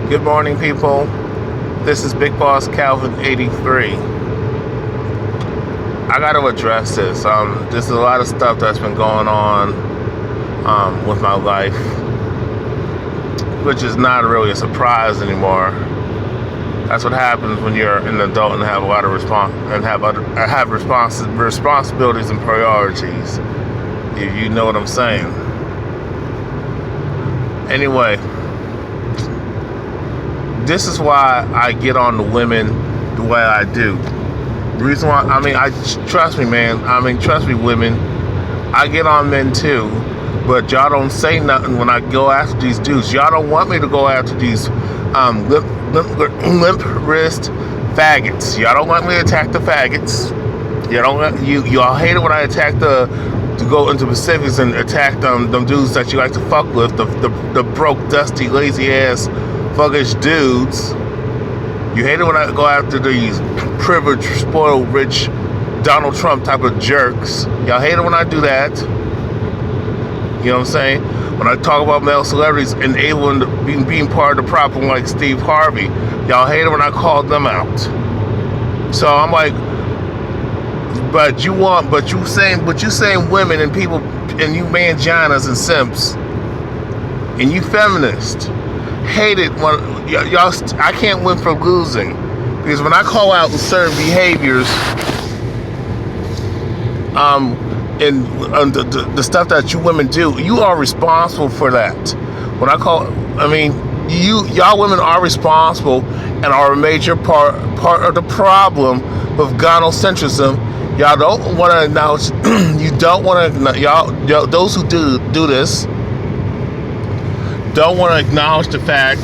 Good morning, people. This is Big Boss Calvin 83. I got to address this. There's a lot of stuff that's been going on with my life, which is not really a surprise anymore. That's what happens when you're an adult and have a lot of responsibilities and priorities. If you know what I'm saying. Anyway. This is why I get on the women the way I do. The reason why, trust me, man. Trust me, women. I get on men too, but y'all don't say nothing when I go after these dudes. Y'all don't want me to go after these limp wrist faggots. Y'all don't want me to attack the faggots. Y'all hate it when I attack to go into specifics and attack them dudes that you like to fuck with, the broke, dusty, lazy ass fuckish dudes. You hate it when I go after these privileged, spoiled, rich Donald Trump type of jerks. Y'all hate it when I do that. You know what I'm saying? When I talk about male celebrities enabling being part of the problem, like Steve Harvey, y'all hate it when I call them out. So I'm like, but you saying women and people and you manginas and simps and you feminists hate it when y'all. I can't win for losing, because when I call out certain behaviors, and the stuff that you women do, you are responsible for that. When I call, y'all women are responsible and are a major part of the problem with gynocentrism. Y'all don't want to acknowledge. You don't want to. Y'all those who do this don't want to acknowledge the fact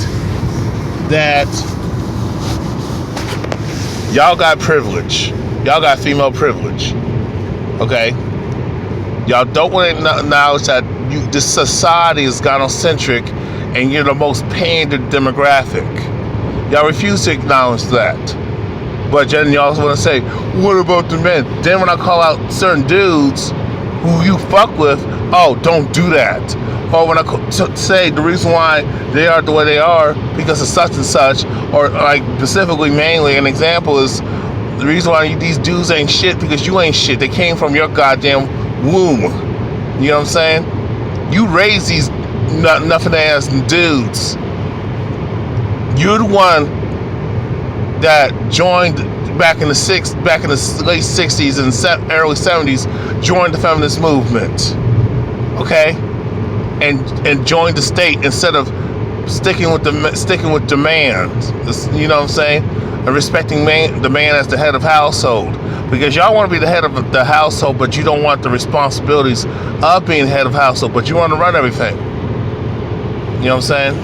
that y'all got privilege. Y'all got female privilege. Okay? Y'all don't want to acknowledge that this society is gynocentric and you're the most pandered demographic. Y'all refuse to acknowledge that. But then y'all also want to say, what about the men? Then when I call out certain dudes who you fuck with, oh, don't do that. Or when I say the reason why they are the way they are because of such and such, or like specifically, mainly, an example is the reason why these dudes ain't shit because you ain't shit. They came from your goddamn womb. You know what I'm saying? You raised these nothing ass dudes. You're the one that joined back in the late 60s and early 70s, joined the feminist movement. Okay? And joined the state instead of sticking with the man. You know what I'm saying? And respecting the man as the head of household. Because y'all want to be the head of the household, but you don't want the responsibilities of being head of household, but you want to run everything. You know what I'm saying?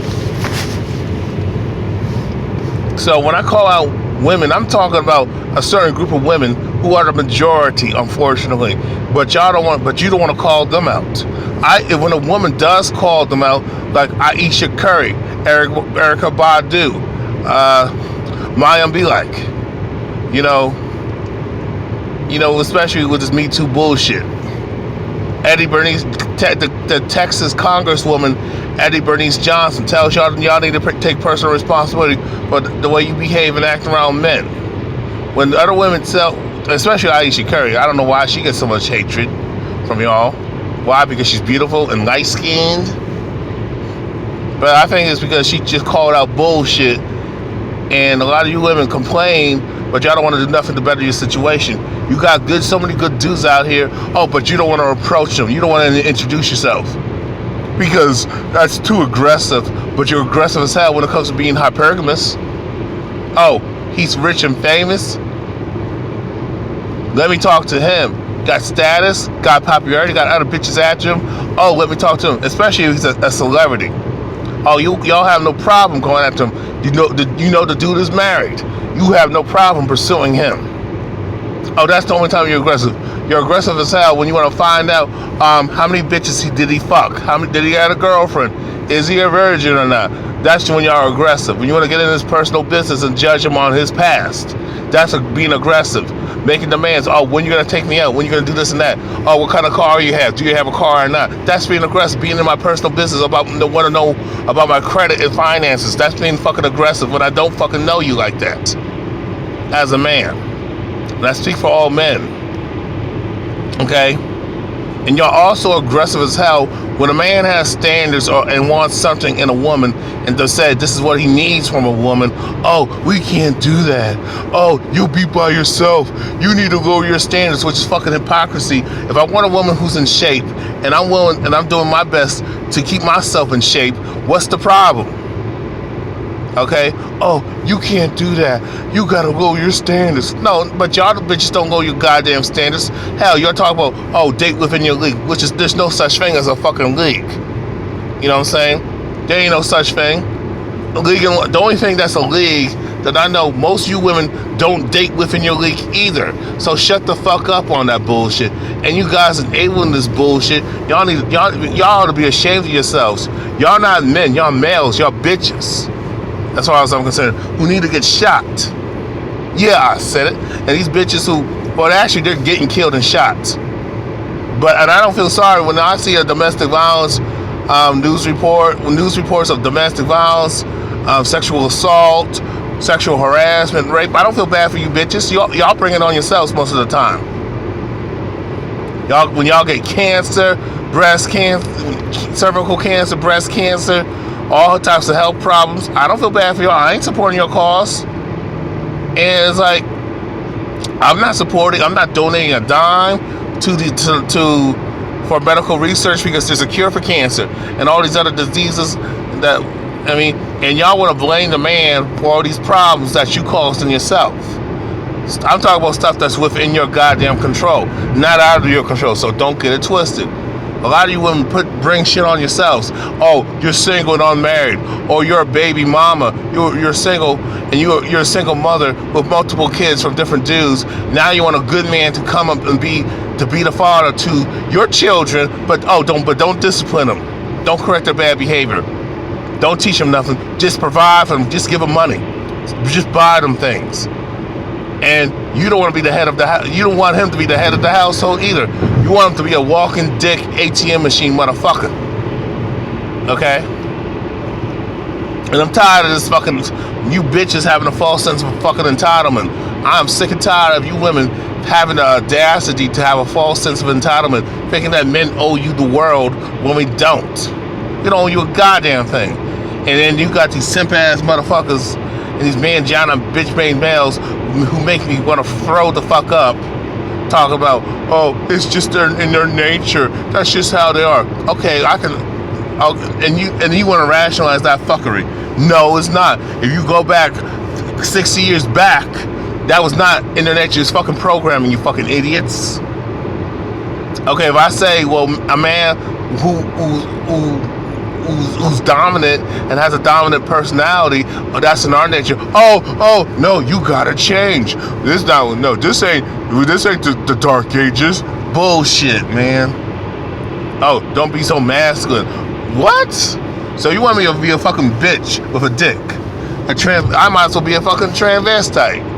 So when I call out women, I'm talking about a certain group of women who are the majority, unfortunately. But you don't want to call them out. When a woman does call them out, like Aisha Curry, Erykah Badu, Mayim Bialik, especially with this Me Too bullshit. Eddie Bernice, the Texas Congresswoman, Eddie Bernice Johnson, tells y'all need to take personal responsibility for the way you behave and act around men. When other women especially Aisha Curry, I don't know why she gets so much hatred from y'all. Why? Because she's beautiful and light-skinned? But I think it's because she just called out bullshit, and a lot of you women complain, but y'all don't want to do nothing to better your situation. You got so many good dudes out here, but you don't want to approach them. You don't want to introduce yourself because that's too aggressive, but you're aggressive as hell when it comes to being hypergamous. Oh, he's rich and famous? Let me talk to him. Got status, got popularity, got other bitches after him. Oh, let me talk to him, especially if he's a celebrity. Oh, y'all have no problem going after him. You know the dude is married. You have no problem pursuing him. Oh, that's the only time you're aggressive. You're aggressive as hell when you want to find out how many bitches did he fuck? Did he have a girlfriend? Is he a virgin or not? That's when y'all are aggressive. When you want to get in his personal business and judge him on his past, that's being aggressive. Making demands. Oh, when you going to take me out? When you going to do this and that? Oh, what kind of car you have? Do you have a car or not? That's being aggressive. Being in my personal business about want to know about my credit and finances. That's being fucking aggressive when I don't fucking know you like that. As a man. And I speak for all men. Okay? And y'all also aggressive as hell when a man has standards and wants something in a woman and they say this is what he needs from a woman. Oh, we can't do that. Oh, you be by yourself. You need to lower your standards, which is fucking hypocrisy. If I want a woman who's in shape and I'm willing and I'm doing my best to keep myself in shape, what's the problem? Okay? Oh, you can't do that. You gotta lower your standards. No, but y'all the bitches don't lower your goddamn standards. Hell, you're talking about, oh, date within your league, which is, there's no such thing as a fucking league. You know what I'm saying? There ain't no such thing. The only thing that's a league that I know, most of you women don't date within your league either. So shut the fuck up on that bullshit. And you guys enabling this bullshit. Y'all ought to be ashamed of yourselves. Y'all not men, y'all males, y'all bitches. As far as I'm concerned, who need to get shot. Yeah, I said it. And these bitches who, well, actually, they're getting killed and shot. And I don't feel sorry when I see a domestic violence news reports of domestic violence, sexual assault, sexual harassment, rape. I don't feel bad for you bitches. Y'all bring it on yourselves most of the time. When y'all get cancer, breast cancer, cervical cancer, breast cancer, all types of health problems, I don't feel bad for y'all. I ain't supporting your cause. And it's like, I'm not donating a dime for medical research because there's a cure for cancer and all these other diseases and y'all want to blame the man for all these problems that you caused in yourself. I'm talking about stuff that's within your goddamn control, not out of your control, so don't get it twisted. A lot of you women bring shit on yourselves. Oh, you're single and unmarried, or you're a baby mama. You're single and you're a single mother with multiple kids from different dudes. Now you want a good man to come up and be the father to your children, but don't discipline them. Don't correct their bad behavior. Don't teach them nothing. Just provide for them. Just give them money. Just buy them things. And you don't want to be the head of the house. You don't want him to be the head of the household either. You want him to be a walking dick ATM machine motherfucker. Okay? And I'm tired of this fucking, you bitches having a false sense of fucking entitlement. I'm sick and tired of you women having the audacity to have a false sense of entitlement, thinking that men owe you the world when we don't. We don't owe you a goddamn thing. And then you got these simp ass motherfuckers and these manjana bitch made males who make me want to throw the fuck up, talk about, oh, it's just in their nature, that's just how they are. Okay, and you want to rationalize that fuckery. No, it's not. If you go back 60 years back, that was not in their nature. It's fucking programming, you fucking idiots. Okay, if I say, well, a man who's dominant and has a dominant personality, that's in our nature. Oh, no, you gotta change. This ain't the Dark Ages. Bullshit, man. Oh, don't be so masculine. What? So you want me to be a fucking bitch with a dick? I might as well be a fucking transvestite.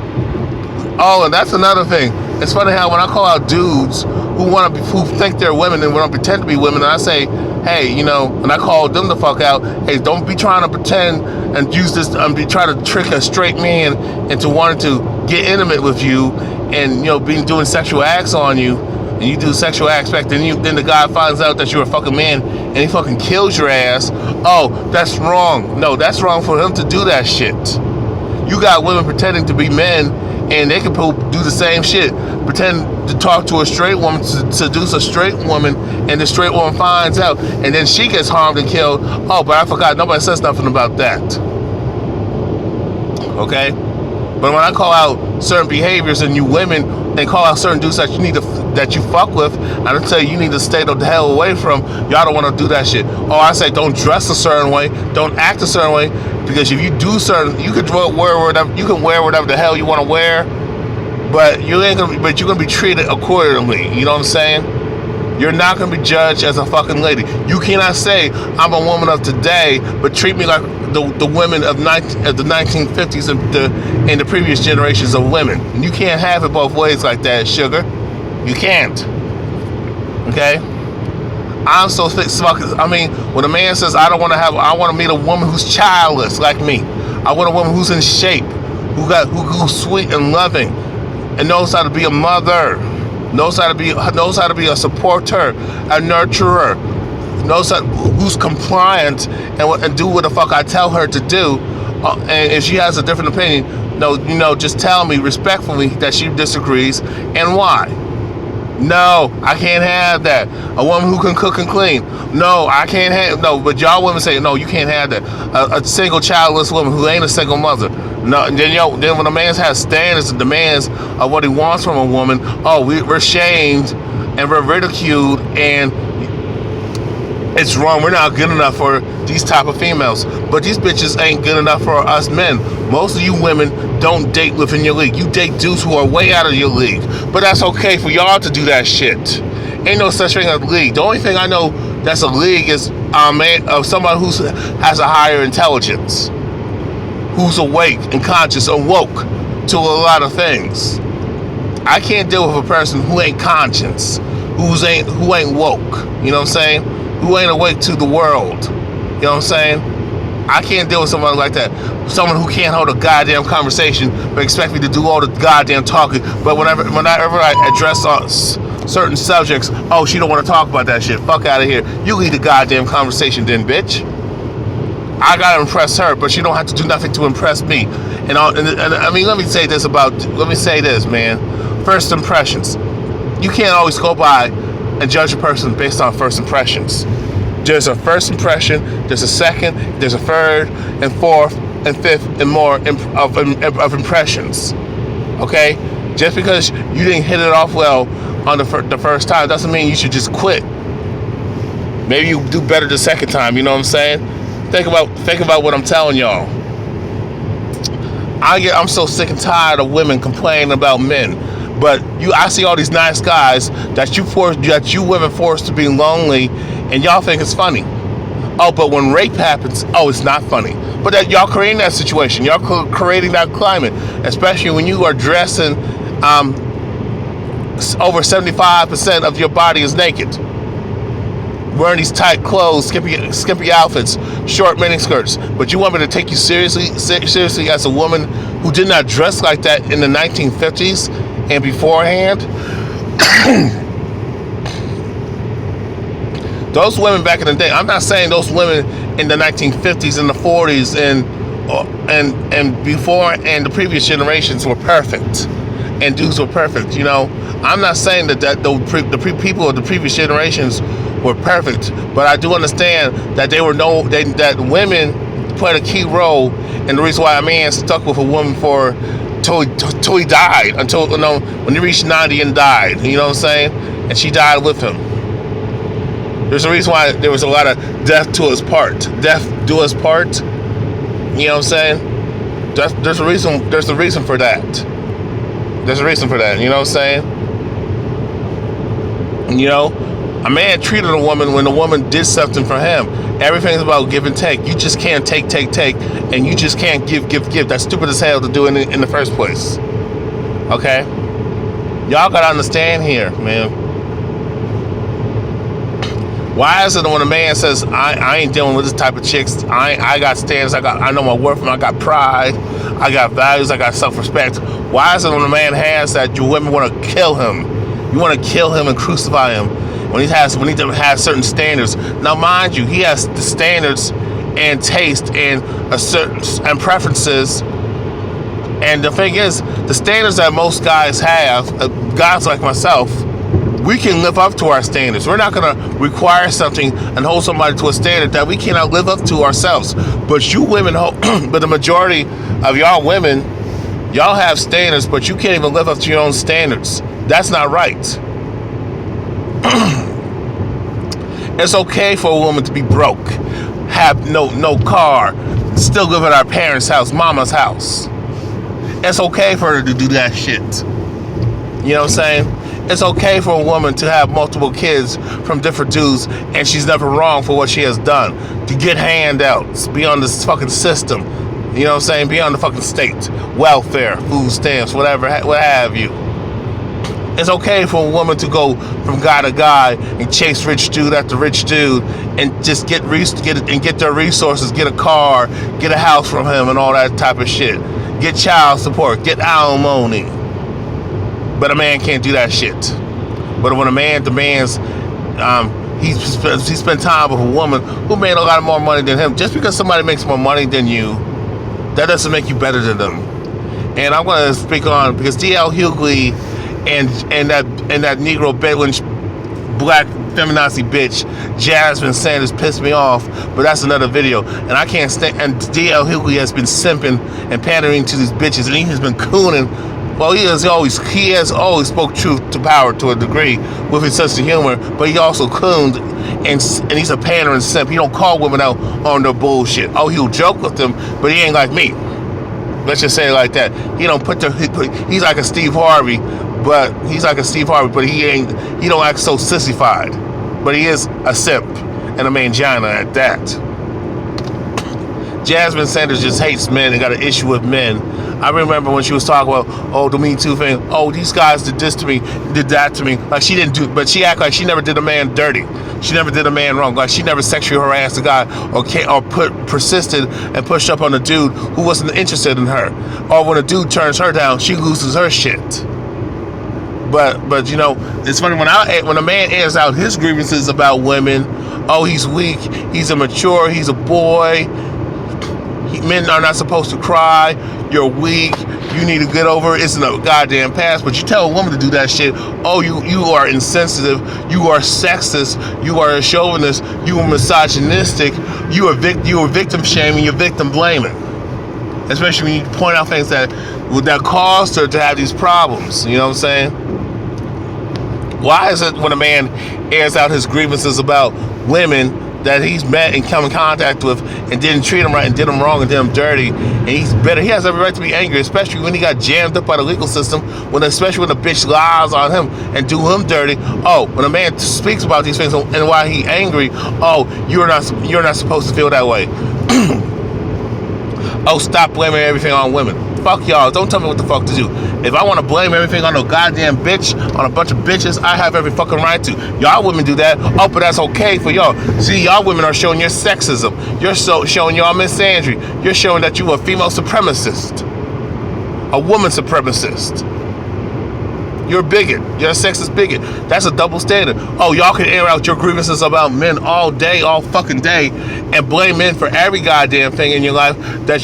Oh, and that's another thing. It's funny how when I call out dudes who think they're women and want to pretend to be women, and I say, hey, and I call them the fuck out, hey, don't be trying to pretend and use this, be trying to trick a straight man into wanting to get intimate with you and, doing sexual acts on you, and you do sexual acts back, then the guy finds out that you're a fucking man and he fucking kills your ass. Oh, that's wrong. No, that's wrong for him to do that shit. You got women pretending to be men and they can do the same shit. Pretend to talk to a straight woman, to seduce a straight woman, and the straight woman finds out, and then she gets harmed and killed. Oh, but I forgot, nobody says nothing about that. Okay? But when I call out certain behaviors in you women, and call out certain dudes that you fuck with, and I tell you need to stay the hell away from, y'all don't want to do that shit. Oh, I say don't dress a certain way, don't act a certain way, because if you do you can wear whatever the hell you want to wear, but you're gonna be treated accordingly. You know what I'm saying? You're not going to be judged as a fucking lady. You cannot say, I'm a woman of today, but treat me like the women of the 1950s and the previous generations of women. You can't have it both ways like that, sugar. You can't. Okay? I'm so thick. I mean, when a man says, I want to meet a woman who's childless like me. I want a woman who's in shape, who's sweet and loving, and knows how to be a mother, knows how to be a supporter, a nurturer, who's compliant and do what the fuck I tell her to do. And if she has a different opinion, just tell me respectfully that she disagrees and why. No, I can't have that. A woman who can cook and clean. No, I can't have. No, but y'all women say, no, you can't have that. A single childless woman who ain't a single mother. No, then when a man has standards and demands of what he wants from a woman, we're shamed and we're ridiculed and it's wrong. We're not good enough for these type of females. But these bitches ain't good enough for us men. Most of you women don't date within your league. You date dudes who are way out of your league. But that's okay for y'all to do that shit. Ain't no such thing as a league. The only thing I know that's a league is of someone who has a higher intelligence, who's awake and conscious and woke to a lot of things. I can't deal with a person who ain't conscious, who ain't woke. You know what I'm saying? Who ain't awake to the world. You know what I'm saying? I can't deal with someone like that. Someone who can't hold a goddamn conversation but expect me to do all the goddamn talking. But whenever I address certain subjects, she don't want to talk about that shit. Fuck out of here. You lead the goddamn conversation then, bitch. I gotta impress her, but she don't have to do nothing to impress me. And I mean, let me say this, man. First impressions. You can't always go by and judge a person based on first impressions. There's a first impression, there's a second, there's a third, and fourth, and fifth, and more of impressions. Okay? Just because you didn't hit it off well on the first time doesn't mean you should just quit. Maybe you do better the second time, you know what I'm saying? Think about what I'm telling y'all. I'm so sick and tired of women complaining about men. But I see all these nice guys that you women force to be lonely, and y'all think it's funny. But when rape happens, it's not funny. But that y'all creating that situation, y'all creating that climate, especially when you are dressing over 75% of your body is naked, wearing these tight clothes, skimpy outfits, short miniskirts. But you want me to take you seriously as a woman who did not dress like that in the 1950s and beforehand? Those women back in the day, I'm not saying those women in the 1950s and the 40s and before and the previous generations were perfect and dudes were perfect. I'm not saying that the people of the previous generations were perfect, but I do understand that that women played a key role in the reason why a man stuck with a woman till he died, when he reached 90 and died, you know what I'm saying? And she died with him. There's a reason why there was a lot of death do us part, you know what I'm saying? There's a reason for that. There's a reason for that, you know what I'm saying? A man treated a woman when the woman did something for him. Everything's about give and take. You just can't take, and you just can't give. That's stupid as hell to do in the first place. Okay? Y'all gotta understand here, man. Why is it when a man says, I ain't dealing with this type of chicks, I got standards, I know my worth, I got pride, I got values, I got self-respect. Why is it when a man has that, you women want to kill him? You want to kill him and crucify him when he has certain standards. Now, mind you, he has the standards and taste and and preferences. And the thing is, the standards that most guys have, guys like myself, we can live up to our standards. We're not going to require something and hold somebody to a standard that we cannot live up to ourselves. But you women, but the majority of y'all women, y'all have standards, but you can't even live up to your own standards. That's not right. It's okay for a woman to be broke, have no car, still live at our parents' house, mama's house. It's okay for her to do that shit. You know what I'm saying? It's okay for a woman to have multiple kids from different dudes, and she's never wrong for what she has done. To get handouts, be on this fucking system. You know what I'm saying? Be on the fucking state. Welfare, food stamps, whatever, what have you. It's okay for a woman to go from guy to guy and chase rich dude after rich dude and just get their resources, get a car, get a house from him and all that type of shit. Get child support, get alimony. But a man can't do that shit. But when a man demands, he spent time with a woman who made a lot more money than him. Just because somebody makes more money than you, that doesn't make you better than them. And I'm going to speak on, because D.L. Hughley and that Negro Bedouin black feminazi bitch Jasmine Sanders pissed me off, but that's another video. And I can't stand. And D.L. Hughley has been simping and pandering to these bitches, and he has been cooning. Well, he has always spoke truth to power to a degree with his sense of humor, but he also cooned, and he's a pandering simp. He don't call women out on their bullshit. Oh, he'll joke with them, but he ain't like me. Let's just say it like that. He don't he's like a Steve Harvey, but he don't act so sissified. But he is a simp and a mangina at that. Jasmine Sanders just hates men and got an issue with men. I remember when she was talking about, the Me Too thing. Oh, these guys did this to me, did that to me. Like she didn't do, but she act like she never did a man dirty. She never did a man wrong. Like she never sexually harassed a guy or persisted and pushed up on a dude who wasn't interested in her. Or when a dude turns her down, she loses her shit. But you know, it's funny when a man airs out his grievances about women. Oh, he's weak, he's immature, he's a boy. Men are not supposed to cry. You're weak. You need to get over it. It's in a goddamn past. But you tell a woman to do that shit. Oh, you are insensitive. You are sexist. You are a chauvinist. You are misogynistic. You are victim shaming. You're victim blaming. Especially when you point out things that caused her to have these problems. You know what I'm saying? Why is it when a man airs out his grievances about women that he's met and come in contact with and didn't treat him right and did him wrong and did him dirty, and he's better, he has every right to be angry, especially when he got jammed up by the legal system, especially when the bitch lies on him and do him dirty. Oh, when a man speaks about these things and why he angry, oh, you're not supposed to feel that way. Oh, stop blaming everything on women. Fuck y'all. Don't tell me what the fuck to do. If I want to blame everything on a goddamn bitch, on a bunch of bitches, I have every fucking right to. Y'all women do that. Oh, but that's okay for y'all. See, y'all women are showing your sexism. You're showing y'all misandry. You're showing that you a female supremacist. A woman supremacist. You're a bigot. You're a sexist bigot. That's a double standard. Oh, y'all can air out your grievances about men all day, all fucking day, and blame men for every goddamn thing in your life that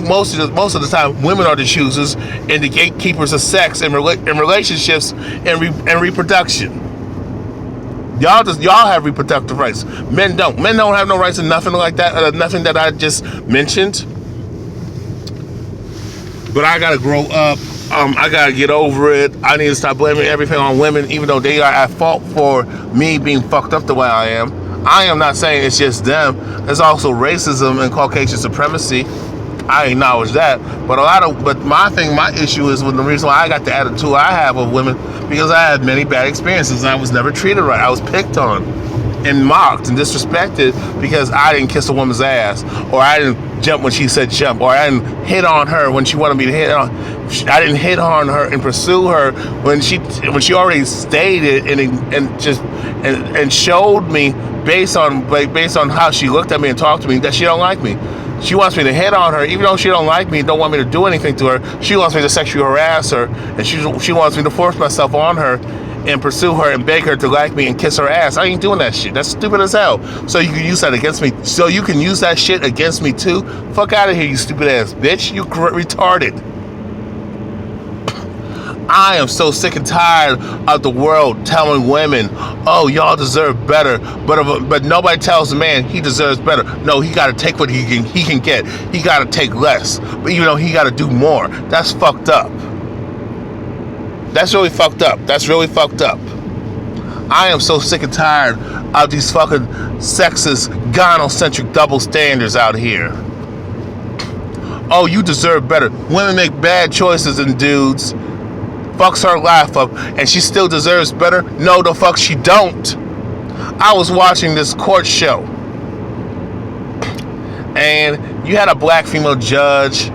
most of the time women are the choosers and the gatekeepers of sex and relationships and reproduction. Y'all have reproductive rights. Men don't. Men don't have no rights to nothing like that. Nothing that I just mentioned. But I gotta grow up. I gotta get over it. I need to stop blaming everything on women, even though they are at fault for me being fucked up the way I am. I am not saying it's just them. There's also racism and Caucasian supremacy. I acknowledge that. But my issue is with the reason why I got the attitude I have of women, because I had many bad experiences and I was never treated right. I was picked on and mocked and disrespected because I didn't kiss a woman's ass, or I didn't jump when she said jump, or I didn't hit on her when she wanted me to hit on. I didn't hit on her and pursue her when she already stated and showed me based on how she looked at me and talked to me that she don't like me. She wants me to hit on her, even though she don't like me, don't want me to do anything to her. She wants me to sexually harass her, and she wants me to force myself on her and pursue her and beg her to like me and kiss her ass. I ain't doing that shit. That's stupid as hell. So you can use that against me. So you can use that shit against me too? Fuck out of here, you stupid ass bitch. You retarded. I am so sick and tired of the world telling women, oh, y'all deserve better, but nobody tells the man he deserves better. No, he got to take what he can get. He got to take less, but he got to do more. That's fucked up. That's really fucked up. That's really fucked up. I am so sick and tired of these fucking sexist, gynocentric double standards out here. Oh, you deserve better. Women make bad choices than dudes. fucks her life up, and she still deserves better? No, the fuck she don't. I was watching this court show, and you had a black female judge.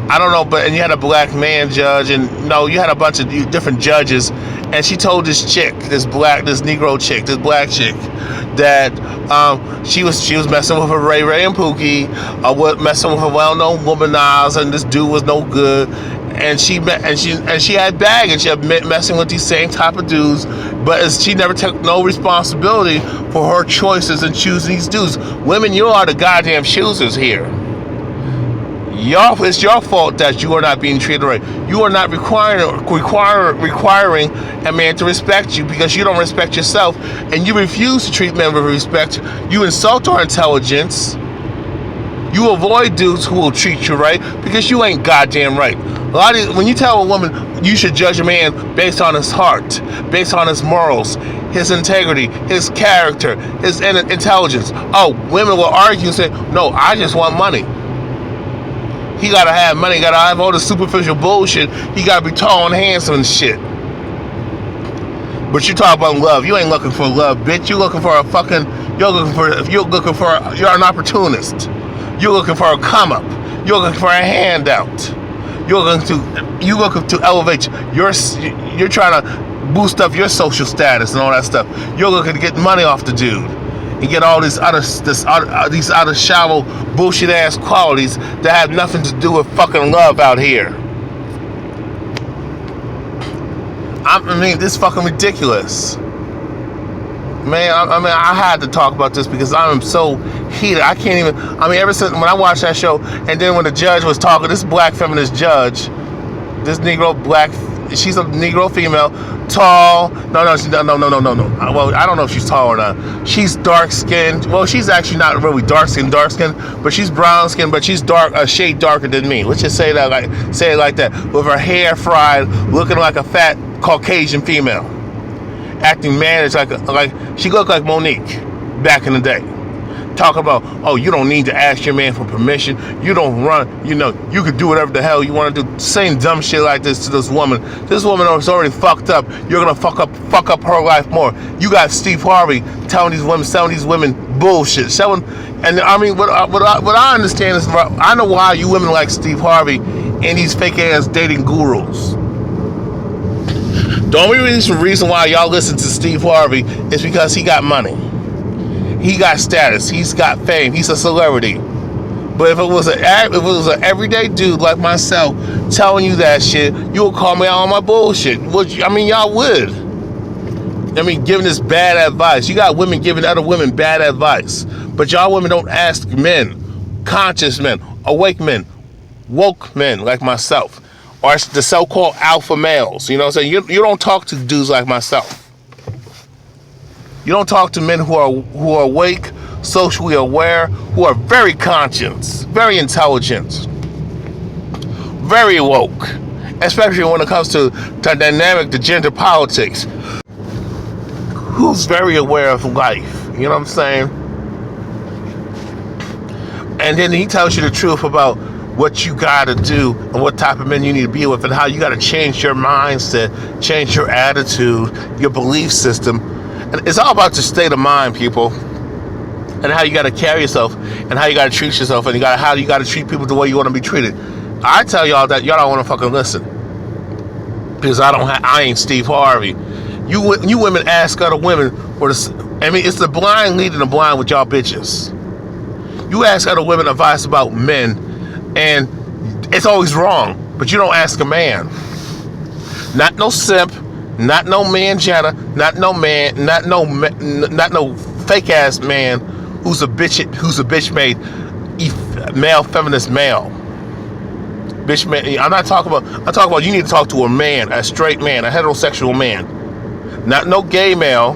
I don't know, and you had a black man judge, and no, you had a bunch of different judges, and she told this chick, this Negro chick, this black chick, that she was messing with her Ray Ray and Pookie, messing with a well-known womanizer, and this dude was no good, and she had baggage of messing with these same type of dudes, but she never took no responsibility for her choices in choosing these dudes. Women, you are the goddamn choosers here. It's your fault that you are not being treated right. You are not requiring a man to respect you because you don't respect yourself, and you refuse to treat men with respect. You insult our intelligence. You avoid dudes who will treat you right because you ain't goddamn right. When you tell a woman you should judge a man based on his heart, based on his morals, his integrity, his character, his intelligence. Oh, women will argue and say, no, I just want money. He gotta have money, he gotta have all the superficial bullshit. He gotta be tall and handsome and shit. But you talk about love. You ain't looking for love, bitch. You're looking for you're an opportunist. You're looking for a come up. You're looking for a handout. You're looking to elevate you're trying to boost up your social status and all that stuff. You're looking to get money off the dude and get all these other shallow bullshit ass qualities that have nothing to do with fucking love out here. I mean, this is fucking ridiculous. Man, I had to talk about this because I'm so heated. I can't even, ever since when I watched that show, and then when the judge was talking, this black feminist judge, this she's a Negro female, tall, no. Well, I don't know if she's tall or not. She's dark skinned. Well, she's actually not really dark skinned, but she's brown skinned, but she's a shade darker than me. Let's just say it like that. With her hair fried, looking like a fat Caucasian female. Acting managed like she looked like Monique back in the day. Talking about, oh, you don't need to ask your man for permission. You don't run, you could do whatever the hell you want to do. Saying dumb shit like this to this woman. This woman is already fucked up. You're gonna fuck up her life more. You got Steve Harvey selling these women bullshit. What I understand is, I know why you women like Steve Harvey and these fake ass dating gurus. The only reason why y'all listen to Steve Harvey is because he got money. He got status. He's got fame. He's a celebrity. But if it was an everyday dude like myself telling you that shit, you would call me out on my bullshit. Y'all would. Giving this bad advice. You got women giving other women bad advice. But y'all women don't ask men, conscious men, awake men, woke men like myself, or the so-called alpha males. You know what I'm saying? You don't talk to dudes like myself. You don't talk to men who are awake, socially aware, who are very conscious, very intelligent, very woke, especially when it comes to the gender politics. Who's very aware of life? You know what I'm saying? And then he tells you the truth about what you gotta do and what type of men you need to be with and how you gotta change your mindset, change your attitude, your belief system. And it's all about the state of mind, people, and how you gotta carry yourself and how you gotta treat yourself and how you gotta treat people the way you want to be treated. I tell y'all that y'all don't want to fucking listen because I ain't Steve Harvey. You women ask other women it's the blind leading the blind with y'all bitches. You ask other women advice about men and it's always wrong, but you don't ask a man. Not no simp, not no manjana, not no fake ass man who's a bitch made male feminist male. Bitch man, I'm talking about you need to talk to a man, a straight man, a heterosexual man. Not no gay male,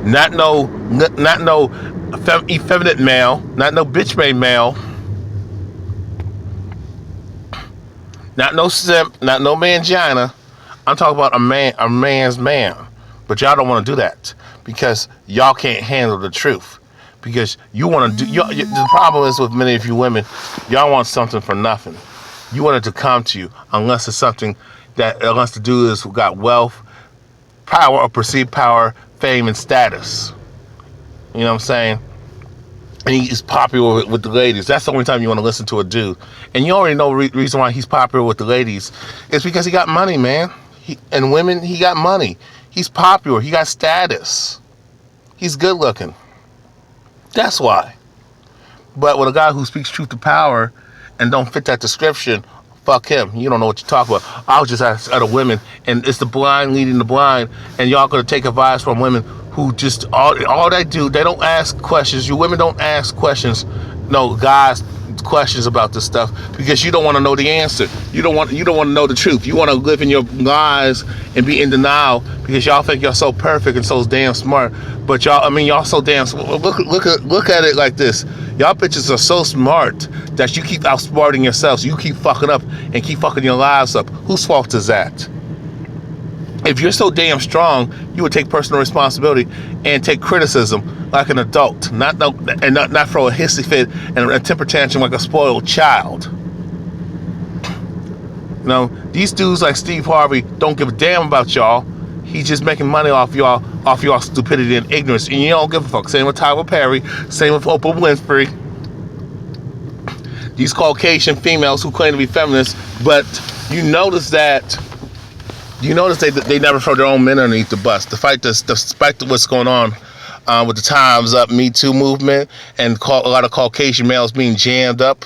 not no effeminate male, not no bitch made male. Not no simp, not no mangina. I'm talking about a man's man. But y'all don't want to do that because y'all can't handle the truth. Because you want to do. The problem is with many of you women, y'all want something for nothing. You want it to come to you unless it's something that unless the dude has got wealth, power, or perceived power, fame, and status. You know what I'm saying? And he's popular with the ladies. That's the only time you want to listen to a dude. And you already know the reason why he's popular with the ladies. It's because he got money, man. And women, he got money. He's popular. He got status. He's good looking. That's why. But with a guy who speaks truth to power and don't fit that description, fuck him. You don't know what you're talking about. I was just at other women, and it's the blind leading the blind, and y'all gonna take advice from women who just all they do, they don't ask questions. You women don't ask questions. No, guys, questions about this stuff because you don't want to know the answer. You don't want to know the truth. You want to live in your lies and be in denial because y'all think y'all so perfect and so damn smart. But y'all so damn look at it like this. Y'all bitches are so smart that you keep outsmarting yourselves. You keep fucking up and keep fucking your lives up. Whose fault is that? If you're so damn strong, you would take personal responsibility and take criticism like an adult, not throw a hissy fit and a temper tantrum like a spoiled child. You know, these dudes like Steve Harvey don't give a damn about y'all. He's just making money off y'all stupidity and ignorance, and you don't give a fuck. Same with Tyler Perry, same with Oprah Winfrey. These Caucasian females who claim to be feminists, but you notice they never throw their own men underneath the bus. Despite what's going on with the Time's Up Me Too movement and a lot of Caucasian males being jammed up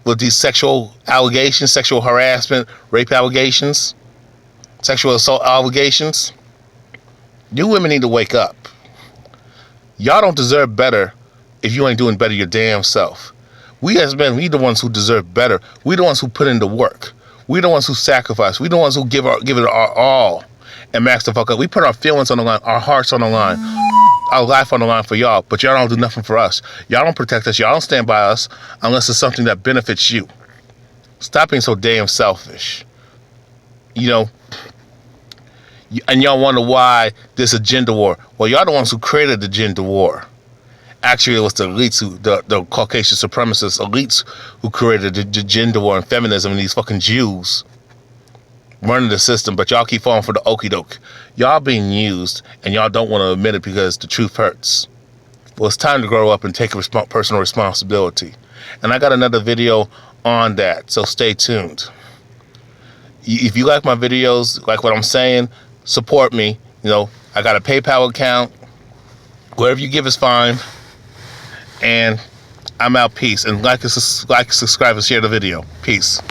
with these sexual allegations, sexual harassment, rape allegations, sexual assault allegations. You women need to wake up. Y'all don't deserve better if you ain't doing better your damn self. We as men, we the ones who deserve better. We the ones who put in the work. We the ones who sacrifice. We the ones who give it our all and max the fuck up. We put our feelings on the line, our hearts on the line, our life on the line for y'all, but y'all don't do nothing for us. Y'all don't protect us. Y'all don't stand by us unless it's something that benefits you. Stop being so damn selfish. You know, and y'all wonder why this agenda war. Well, y'all the ones who created the gender war. Actually, it was the elites, the Caucasian supremacist elites who created the gender war and feminism, and these fucking Jews running the system, but y'all keep falling for the okie doke. Y'all being used, and y'all don't want to admit it because the truth hurts. Well, it's time to grow up and take personal responsibility. And I got another video on that, so stay tuned. If you like my videos, like what I'm saying, support me. You know, I got a PayPal account. Whatever you give is fine. And I'm out. Peace. And like, subscribe, and share the video. Peace.